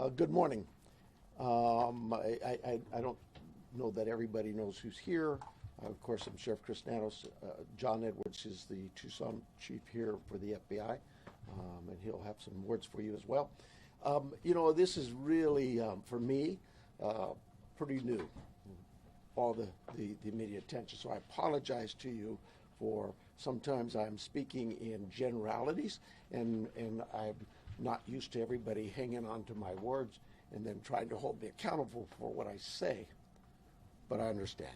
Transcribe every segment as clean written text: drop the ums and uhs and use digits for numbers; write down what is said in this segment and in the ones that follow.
Good morning. I don't know that everybody knows who's here. Of course, I'm Sheriff Chris Nanos. John Edwards is the Tucson chief here for the FBI, and he'll have some words for you as well. This is really, for me, pretty new, all the media attention. So I apologize to you for sometimes I'm speaking in generalities, and I'm not used to everybody hanging on to my words and then trying to hold me accountable for what I say, but I understand.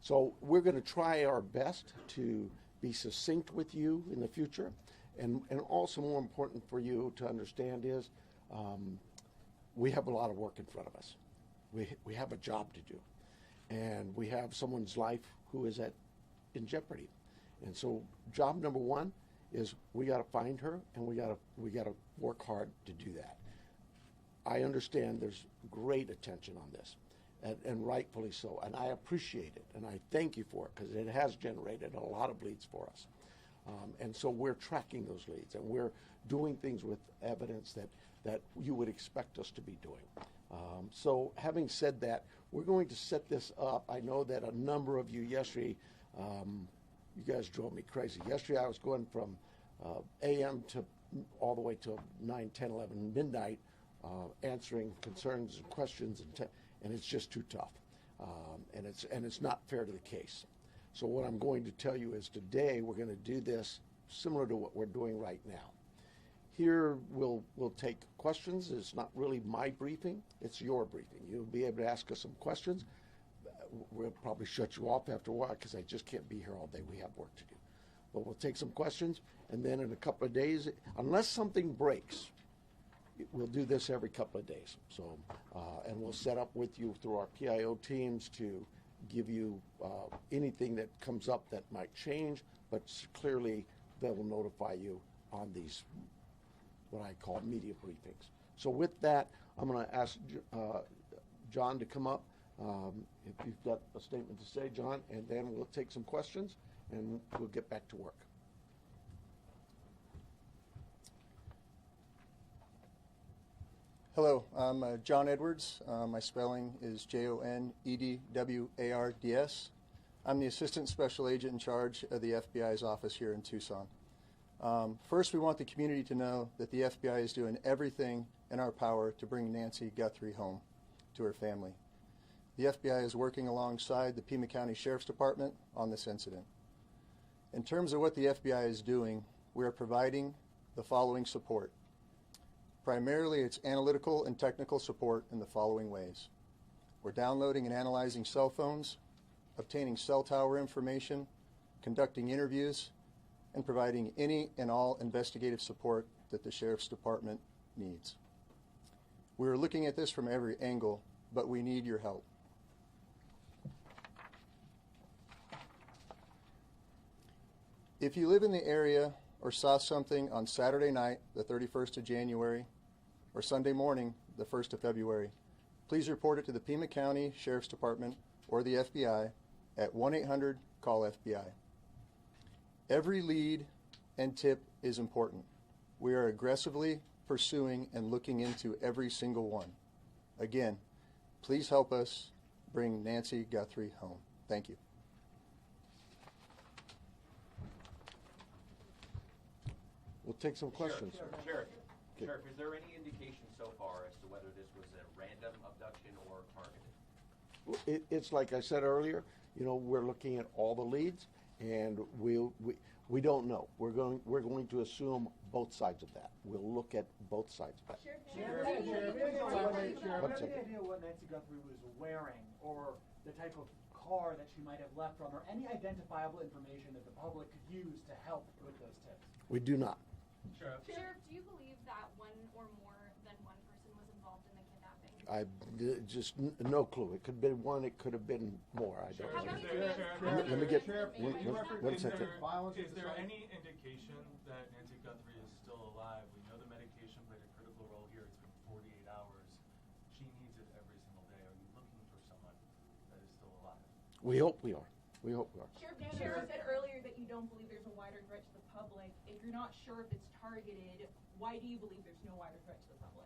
So we're going to try our best to be succinct with you in the future, and also more important for you to understand is we have a lot of work in front of us. We have a job to do, and we have someone's life who is in jeopardy. And so job number one is we got to find her, and we got to work hard to do that. I understand there's great attention on this, and rightfully so, and I appreciate it, and I thank you for it because it has generated a lot of leads for us. And so we're tracking those leads, and we're doing things with evidence that you would expect us to be doing. So having said that, we're going to set this up. I know that a number of you yesterday, you guys drove me crazy. Yesterday I was going from a.m. to all the way till 9, 10, 11, midnight, answering concerns and questions, and it's just too tough. And it's not fair to the case. So what I'm going to tell you is today we're going to do this similar to what we're doing right now. Here we'll take questions. It's not really my briefing, it's your briefing. You'll be able to ask us some questions. We'll probably shut you off after a while because I just can't be here all day. We have work to do. But we'll take some questions, and then in a couple of days, unless something breaks, we'll do this every couple of days. So, and we'll set up with you through our PIO teams to give you anything that comes up that might change, but clearly they will notify you on these, what I call media briefings. So with that, I'm going to ask John to come up. If you've got a statement to say, John, and then we'll take some questions and we'll get back to work. Hello, I'm John Edwards. My spelling is Jonedwards. I'm the Assistant Special Agent in charge of the FBI's office here in Tucson. First, we want the community to know that the FBI is doing everything in our power to bring Nancy Guthrie home to her family. The FBI is working alongside the Pima County Sheriff's Department on this incident. In terms of what the FBI is doing, we are providing the following support. Primarily, it's analytical and technical support in the following ways. We're downloading and analyzing cell phones, obtaining cell tower information, conducting interviews, and providing any and all investigative support that the Sheriff's Department needs. We're looking at this from every angle, but we need your help. If you live in the area or saw something on Saturday night, the 31st of January, or Sunday morning, the 1st of February, please report it to the Pima County Sheriff's Department or the FBI at 1-800-CALL-FBI. Every lead and tip is important. We are aggressively pursuing and looking into every single one. Again, please help us bring Nancy Guthrie home. Thank you. We'll take some questions. Sheriff, is there any indication so far as to whether this was a random abduction or targeted? It's like I said earlier, we're looking at all the leads, and we don't know. We're going to assume both sides of that. We'll look at both sides of that. Sheriff, any idea what Nancy Guthrie was wearing, or the type of car that she might have left from, or any identifiable information that the public could use to help with those tips? We do not. Sheriff, do you believe that one or more than one person was involved in the kidnapping? I just no clue. It could have been one. It could have been more. I don't know. Let me get one second. Is there any indication that Nancy Guthrie is still alive? We know the medication played a critical role here. It's been 48 hours. She needs it every single day. Are you looking for someone that is still alive? We hope we are. We hope we are. Sheriff said earlier that you don't believe there's a wider threat to the public. If you're not sure if it's targeted, why do you believe there's no wider threat to the public?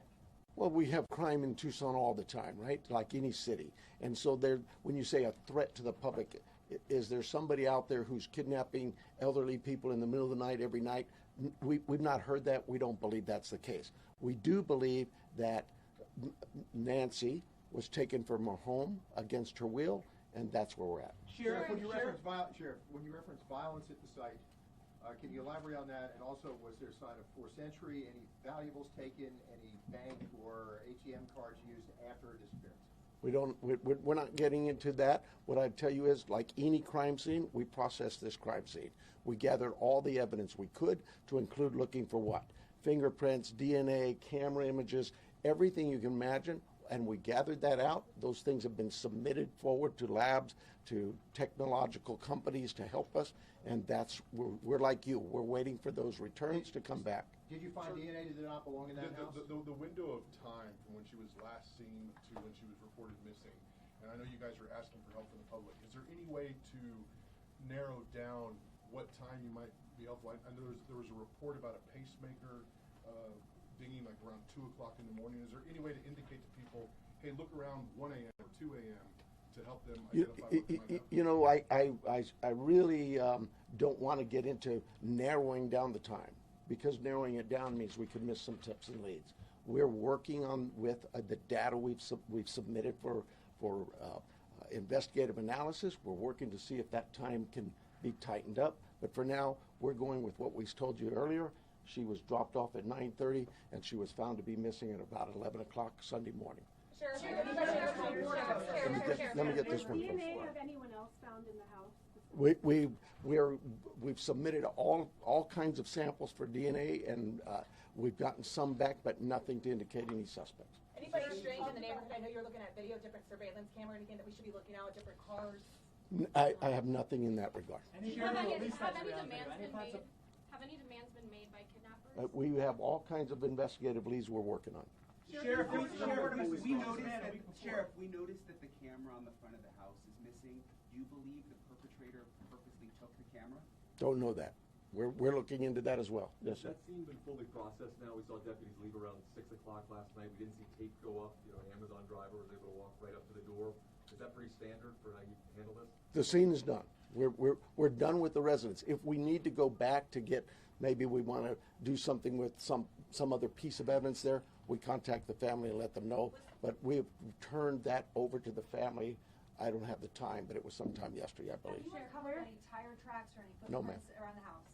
Well, we have crime in Tucson all the time, right? Like any city. And so there, when you say a threat to the public, is there somebody out there who's kidnapping elderly people in the middle of the night every night? We've not heard that. We don't believe that's the case. We do believe that Nancy was taken from her home against her will, and that's where we're at. Sheriff, when you reference violence at the site, can you elaborate on that? And also, was there a sign of forced entry, any valuables taken, any bank or ATM cards used after her disappearance? We're not getting into that. What I'd tell you is, like any crime scene, we processed this crime scene. We gathered all the evidence we could, to include looking for what? Fingerprints, DNA, camera images, everything you can imagine, and we gathered that out. Those things have been submitted forward to labs, to technological companies to help us, and we're like you. We're waiting for those returns to come back. Did you find DNA that did not belong in that house? The window of time from when she was last seen to when she was reported missing, and I know you guys are asking for help from the public, is there any way to narrow down what time you might be helpful? I know there was a report about a pacemaker dinging like around 2 o'clock in the morning. Is there any way to indicate to people, hey, look around 1 a.m. or 2 a.m. to help them identify what they might have? You know, I really don't want to get into narrowing down the time, because narrowing it down means we could miss some tips and leads. We're working on with the data we've submitted for investigative analysis. We're working to see if that time can be tightened up. But for now, we're going with what we told you earlier. She was dropped off at 9:30, and she was found to be missing at about 11 o'clock Sunday morning. Sheriff, Let me get this one. DNA of anyone else found in the house? We've submitted all kinds of samples for DNA, and we've gotten some back, but nothing to indicate any suspects. Anybody strange in the neighborhood? I know you're looking at video, different surveillance camera, anything that we should be looking out at, different cars? I have nothing in that regard. Have any demands been made by kidnappers? We have all kinds of investigative leads we're working on. Sheriff, we noticed that the camera on the front of the house is missing. Do you believe the perpetrator purposely took the camera? Don't know that. We're looking into that as well. Yes, sir. That scene been fully processed now? We saw deputies leave around 6 o'clock last night. We didn't see tape go up. You know, an Amazon driver was able to walk right up to the door. Is that pretty standard for how you handle this? The scene is done. We're done with the residents. If we need to go back to get, maybe we want to do something with some other piece of evidence there, we contact the family and let them know. But we've turned that over to the family. I don't have the time, but it was sometime yesterday, I believe. Have you recovered any tire tracks or any No, ma'am. footprints around the house?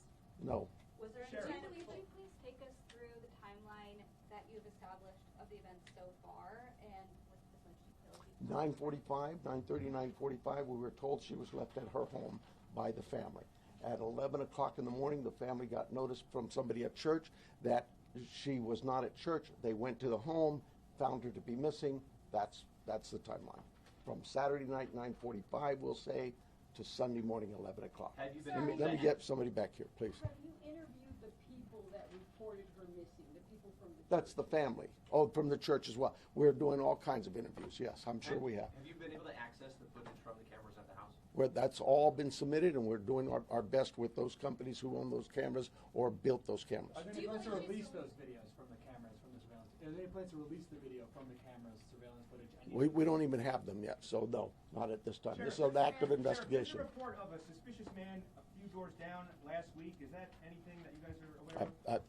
No. Was there Would any you please take us through the timeline that you've established of the events so far, and with as much detail as you can? 9:45, 9:30, 9:45, we were told she was left at her home by the family. At 11 o'clock in the morning, the family got notice from somebody at church that she was not at church. They went to the home, found her to be missing. That's the timeline. From Saturday night, 9:45, we'll say, to Sunday morning, 11 o'clock. Have you been Let me get somebody back here, please. Have you interviewed the people that reported her missing, the people from the church? That's the family. Oh, from the church as well. We're doing all kinds of interviews, yes, I'm sure we have. Have you been able to access the footage from the cameras at the house? That's all been submitted, and we're doing our best with those companies who own those cameras or built those cameras. Are there any plans to release those videos from the cameras, from the surveillance? Are there any plans to release the video from the cameras, surveillance footage? We don't even have them yet, so no, not at this time. This is an active investigation. There's a report of a suspicious man a few doors down last week. Is that anything that you guys are aware of?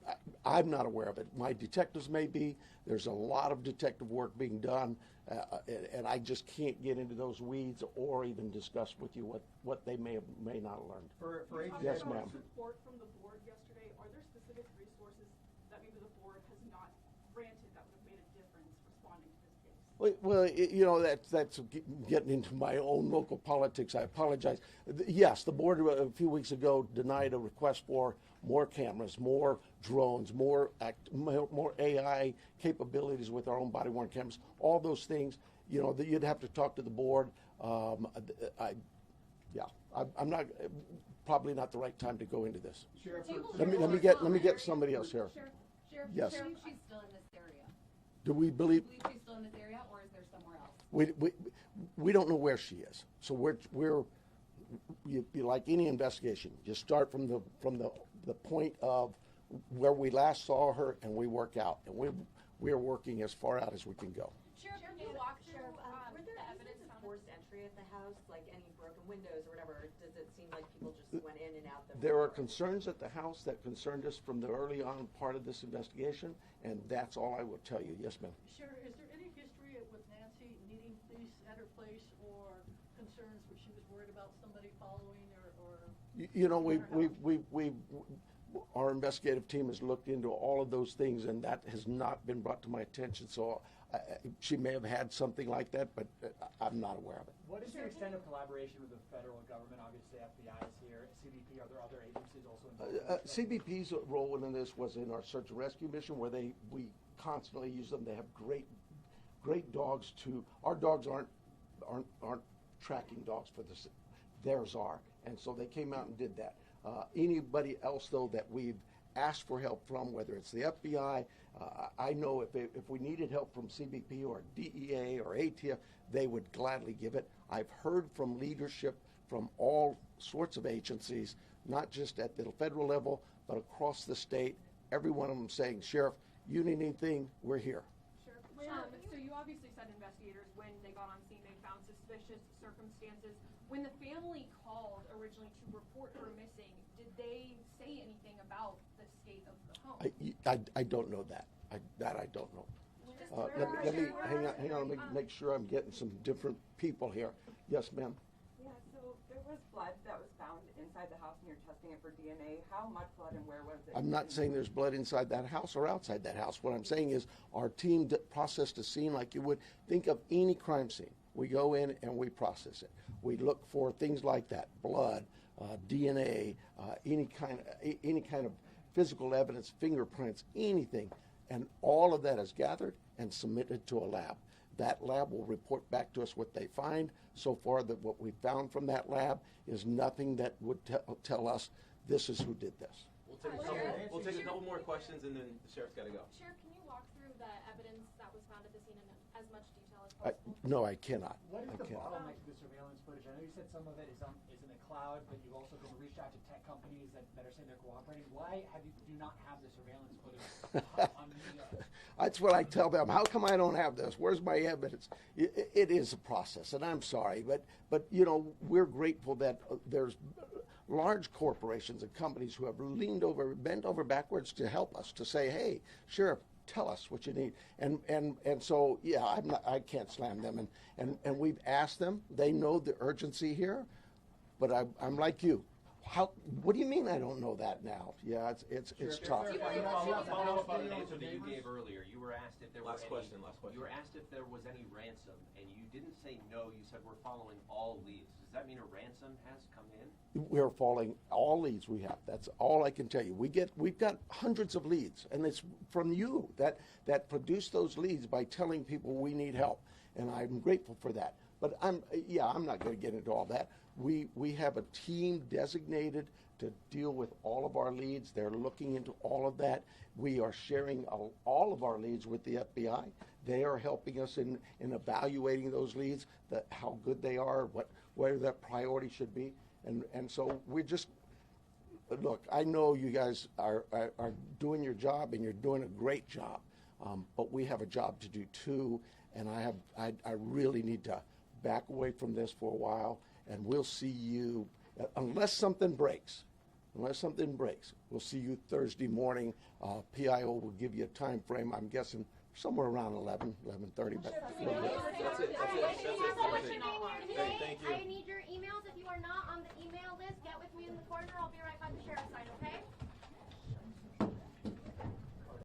I'm not aware of it. My detectives may be. There's a lot of detective work being done, and I just can't get into those weeds or even discuss with you what they may not have learned. Yes, ma'am. Report from the board yesterday. Are there specific resources that maybe the board has not granted that would have made a difference responding to this case? Well, you know, that's getting into my own local politics. I apologize. Yes, the board a few weeks ago denied a request for more cameras, more drones, more AI capabilities with our own body-worn cameras. All those things, you know, that you'd have to talk to the board. I'm not probably not the right time to go into this. Sheriff, Let me get somebody else here. Sheriff, Yes. do you believe she's still in this area? Do we believe? Do you believe she's still in this area, or is there somewhere else? We don't know where she is. So we're like any investigation. You start from the point of where we last saw her, and we work out. And we are working as far out as we can go. Sheriff, can you walk through were there the evidence evidence of found? forced entry at the house, like any broken windows or whatever? Does it seem like people just went in and out the There are front door? concerns at the house that concerned us from the early on part of this investigation, and that's all I will tell you. Yes, ma'am. Sheriff, is there any history with Nancy needing police at her place or concerns where she was worried about somebody following or? You know, our investigative team has looked into all of those things, and that has not been brought to my attention. So she may have had something like that, but I'm not aware of it. What is the extent of collaboration with the federal government? Obviously, FBI is here, CBP, are there other agencies also involved? CBP's role in this was in our search and rescue mission, where we constantly use them. They have great dogs our dogs aren't tracking dogs for this. Theirs are. And so they came out and did that. Anybody else, though, that we've asked for help from, whether it's the FBI, I know if we needed help from CBP or DEA or ATF, they would gladly give it. I've heard from leadership from all sorts of agencies, not just at the federal level, but across the state, every one of them saying, Sheriff, you need anything, we're here. Sure. So you obviously said investigators, when they got on scene, they found suspicious circumstances. When the family called originally to report her missing, did they say anything about the state of the home? I don't know that. I don't know. Let me hang on. Let me make sure I'm getting some different people here. Yes, ma'am. Yeah, so there was blood that was found inside the house and you're testing it for DNA. How much blood and where was it? I'm not saying there's blood inside that house or outside that house. What I'm saying is our team processed a scene like you would think of any crime scene. We go in and we process it. We look for things like that: blood, DNA, any kind of physical evidence, fingerprints, anything, and all of that is gathered and submitted to a lab. That lab will report back to us what they find. So far, that what we found from that lab is nothing that would tell us this is who did this. We'll take a couple more questions, and then the sheriff's got to go. Sheriff, can you walk through the evidence that was found at the scene in as much detail as possible? No, I cannot. What is I the cannot. bottleneck to the surveillance footage? I know you said some of it is in the cloud, but you've also been reached out to tech companies that are saying they're cooperating. Why do you not have the surveillance footage on media? That's what I tell them. How come I don't have this? Where's my evidence? It is a process, and I'm sorry, but you know, we're grateful that there's large corporations and companies who have bent over backwards to help us, to say, hey, Sheriff, tell us what you need. And so, yeah, I can't slam them. And we've asked them. They know the urgency here, but I'm like you. What do you mean I don't know that now? Yeah, it's tough. Follow up on an answer that you gave earlier. You were asked if there was Last question. You were asked if there was any ransom, and you didn't say no. You said we're following all leads. Does that mean a ransom has come in? We're following all leads we have. That's all I can tell you. We've got hundreds of leads, and it's from you that produce those leads by telling people we need help, and I'm grateful for that. But I'm not going to get into all that. We have a team designated to deal with all of our leads. They're looking into all of that. We are sharing all of our leads with the FBI. They are helping us in evaluating those leads, how good they are, where that priority should be. And so we're just, look, I know you guys are doing your job, and you're doing a great job, but we have a job to do too, and I really need to back away from this for a while, and we'll see you, unless something breaks, we'll see you Thursday morning. PIO will give you a time frame, I'm guessing somewhere around 11:30. But That's it. Thank you. I need your emails. If you are not on the email list, get with me in the corner. I'll be right by the sheriff's side.